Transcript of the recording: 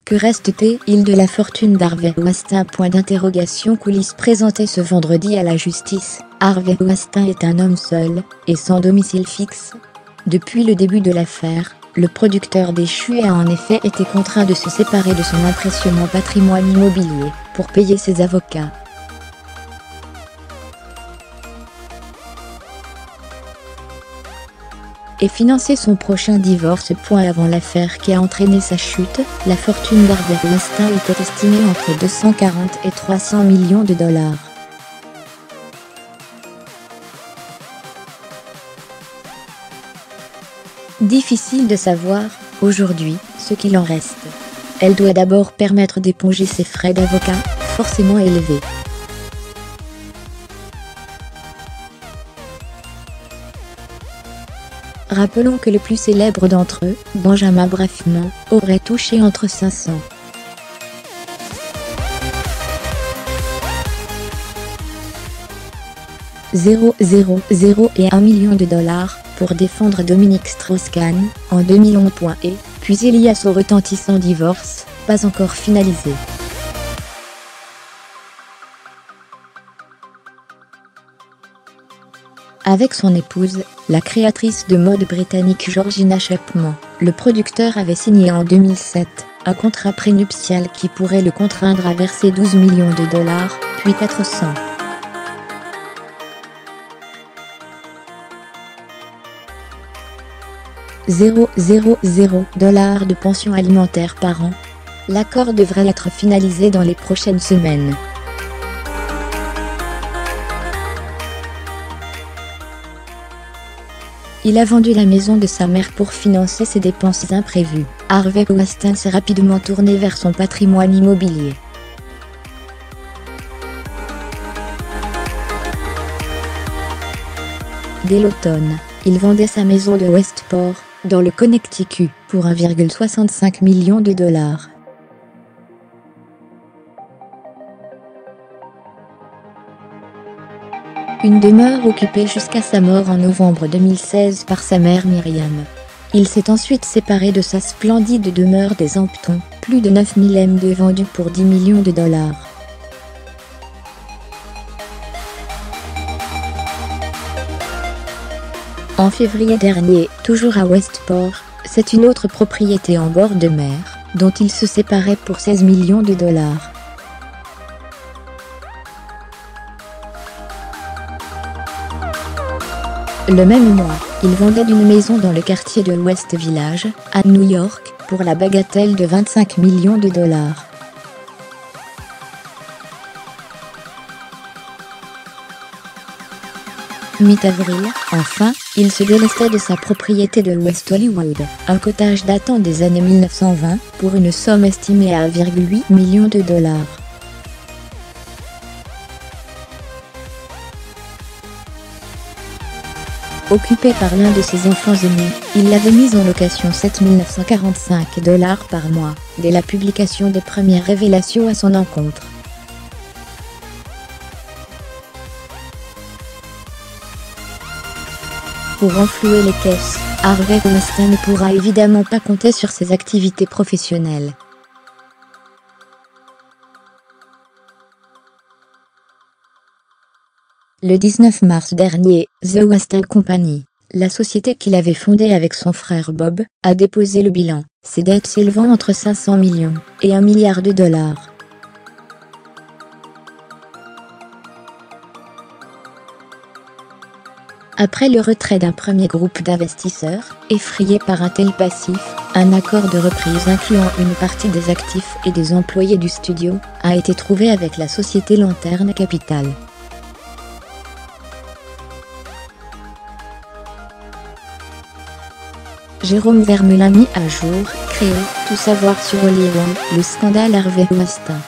Que reste-t-il de la fortune d'Harvey Weinstein? Coulisses présentées ce vendredi à la justice. Harvey Weinstein est un homme seul, et sans domicile fixe. Depuis le début de l'affaire, le producteur déchu a en effet été contraint de se séparer de son impressionnant patrimoine immobilier, pour payer ses avocats. Et financer son prochain divorce. Avant l'affaire qui a entraîné sa chute, la fortune d'Harvey Weinstein était estimée entre 240 et 300 millions de dollars. Difficile de savoir, aujourd'hui, ce qu'il en reste. Elle doit d'abord permettre d'éponger ses frais d'avocat, forcément élevés. Rappelons que le plus célèbre d'entre eux, Benjamin Brafman, aurait touché entre 500 000 et 1 million de dollars pour défendre Dominique Strauss-Kahn en 2011. Puis il y a son retentissant divorce, pas encore finalisé. Avec son épouse, la créatrice de mode britannique Georgina Chapman, le producteur avait signé en 2007 un contrat prénuptial qui pourrait le contraindre à verser 12 millions de dollars, puis 400 000 dollars de pension alimentaire par an. L'accord devrait être finalisé dans les prochaines semaines. Il a vendu la maison de sa mère pour financer ses dépenses imprévues. Harvey Weinstein s'est rapidement tourné vers son patrimoine immobilier. Dès l'automne, il vendait sa maison de Westport, dans le Connecticut, pour 1,65 million de dollars. Une demeure occupée jusqu'à sa mort en novembre 2016 par sa mère Myriam. Il s'est ensuite séparé de sa splendide demeure des Hamptons, plus de 9000 m² vendus pour 10 millions de dollars. En février dernier, toujours à Westport, c'est une autre propriété en bord de mer, dont il se séparait pour 16 millions de dollars. Le même mois, il vendait une maison dans le quartier de West Village, à New York, pour la bagatelle de 25 millions de dollars. Mi-avril, enfin, il se délestait de sa propriété de West Hollywood, un cottage datant des années 1920, pour une somme estimée à 1,8 million de dollars. Occupé par l'un de ses enfants aînés, il l'avait mise en location 7 945 $ par mois, dès la publication des premières révélations à son encontre. Pour renflouer les caisses, Harvey Weinstein ne pourra évidemment pas compter sur ses activités professionnelles. Le 19 mars dernier, The Weinstein Company, la société qu'il avait fondée avec son frère Bob, a déposé le bilan, ses dettes s'élevant entre 500 millions et 1 milliard de dollars. Après le retrait d'un premier groupe d'investisseurs, effrayés par un tel passif, un accord de reprise incluant une partie des actifs et des employés du studio, a été trouvé avec la société Lanterne Capital. Jérôme Vermeulen mis à jour, créé, tout savoir sur Hollywood, le scandale Harvey Weinstein.